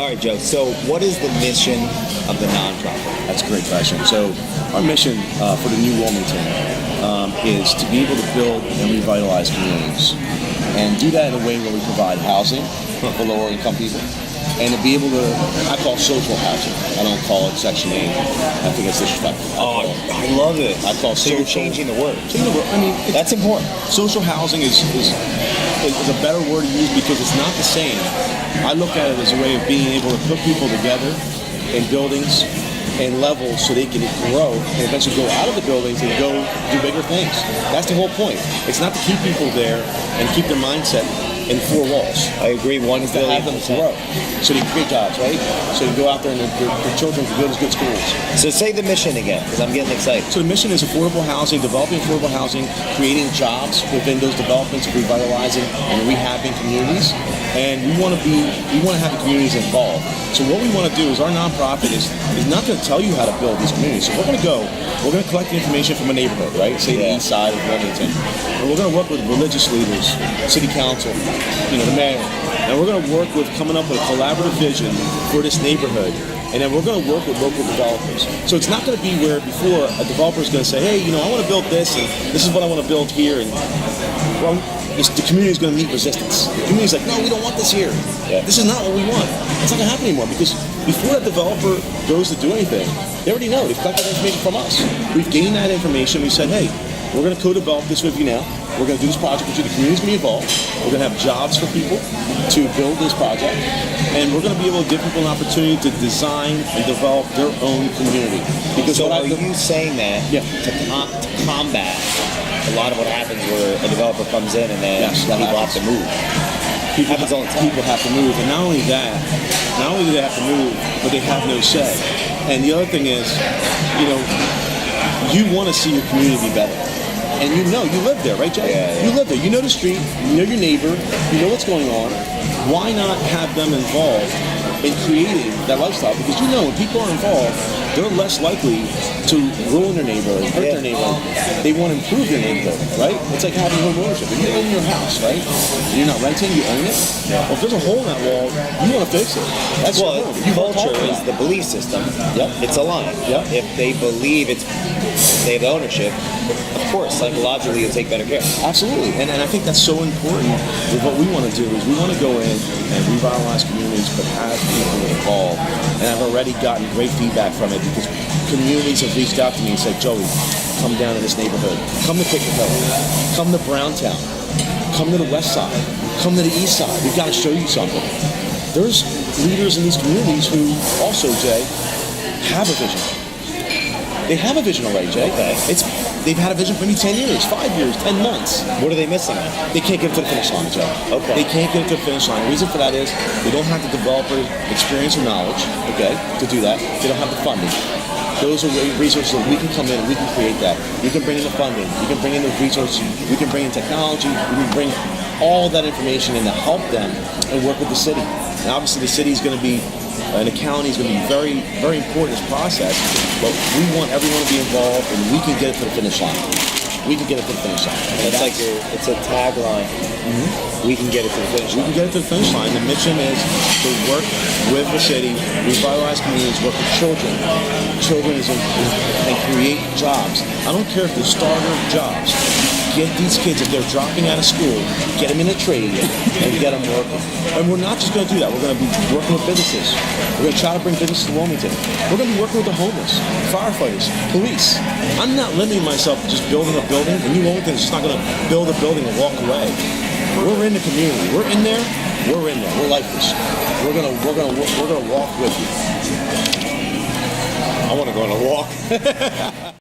All right, Joe. So, what is the mission of the nonprofit? That's a great question. So, our mission for the new Wilmington is to be able to build and revitalize communities, and do that in a way where we provide housing for lower income people, and to be able to, I call social housing. I don't call it Section 8. I think it's disrespectful. I love it. I call so you're changing the word. I mean, That's important. social housing is a better word to use because it's not the same. I look at it as a way of being able to put people together in buildings and levels so they can grow and eventually go out of the buildings and go do bigger things. That's the whole point. It's not to keep people there and keep their mindset in four walls. I agree. One It's to have them grow. So they create jobs, right? So they go out there and their children can go to good schools. So say the mission again, because I'm getting excited. So the mission is affordable housing, developing affordable housing, creating jobs within those developments, revitalizing and rehabbing communities. And we want to have the communities involved. So what we want to do is our nonprofit is not going to tell you how to build these communities. So we're going to collect the information from a neighborhood, right? Say the east side of Wilmington. And we're going to work with religious leaders, city council, the mayor. And we're going to work with coming up with a collaborative vision for this neighborhood. And then we're going to work with local developers. So it's not going to be where before a developer is going to say, hey, I want to build this, and this is what I want to build here. And well, the community is going to meet resistance. The community is like, no, we don't want this here. Yeah. This is not what we want. It's not going to happen anymore because before that developer goes to do anything, they already know. They've collected information from us. We've gained that information. We said, hey, we're going to co-develop this with you now. We're going to do this project with you. The community's going to be involved. We're going to have jobs for people to build this project. And we're going to be able to give people an opportunity to design and develop their own community. Because So are you saying that to combat a lot of what happens where a developer comes in and then people have to move? Happens all the time. People have to move. And not only that, not only do they have to move, but they have no say. And the other thing is, you want to see your community be better. And you live there, right, Jay? Yeah. You live there. You know the street. You know your neighbor. You know what's going on. Why not have them involved in creating that lifestyle? Because when people are involved, they're less likely to ruin their neighborhood, hurt their neighborhood. They want to improve their neighborhood, right? It's like having home ownership. If you own your house, right? You're not renting, you own it. Well, if there's a hole in that wall, you want to fix it. That's your home. Culture is the belief system. Yep. It's a line. Yep. If they believe they have ownership, of course, psychologically, you'll take better care. Absolutely, and I think that's so important. With what we want to do is we want to go in and revitalize communities, but have people involved. And I've already gotten great feedback from it because communities have reached out to me and said, Joey, come down to this neighborhood, come to Picketville, come to Browntown, come to the west side, come to the east side. We've got to show you something. There's leaders in these communities who also, Jay, have a vision. They have a vision already, Jay. Okay. They've had a vision for maybe 10 years, 5 years, 10 months. What are they missing? They can't get it to the finish line, Joe. Okay. They can't get it to the finish line. The reason for that is they don't have the developer experience or knowledge, to do that. They don't have the funding. Those are resources that we can come in and we can create that. We can bring in the funding. We can bring in the resources. We can bring in technology. We can bring all that information in to help them and work with the city. And obviously the city is going to be, and the county is going to be very, very important in this process. But we want everyone to be involved, and we can get it to the finish line. We can get it to the finish line. It's a tagline. Mm-hmm. We can get it to the finish line. We can get it to the finish line. The mission is to work with the city, revitalize communities, work with children, and create jobs. I don't care if they're starter jobs. Get these kids, if they're dropping out of school, get them in a trade and get them working. And we're not just going to do that. We're going to be working with businesses. We're going to try to bring businesses to Wilmington. We're going to be working with the homeless, firefighters, police. I'm not limiting myself to just building a building. And New Wilmington is just not going to build a building and walk away. We're in the community. We're in there. We're in there. We're lifers. We're gonna walk with you. I want to go on a walk.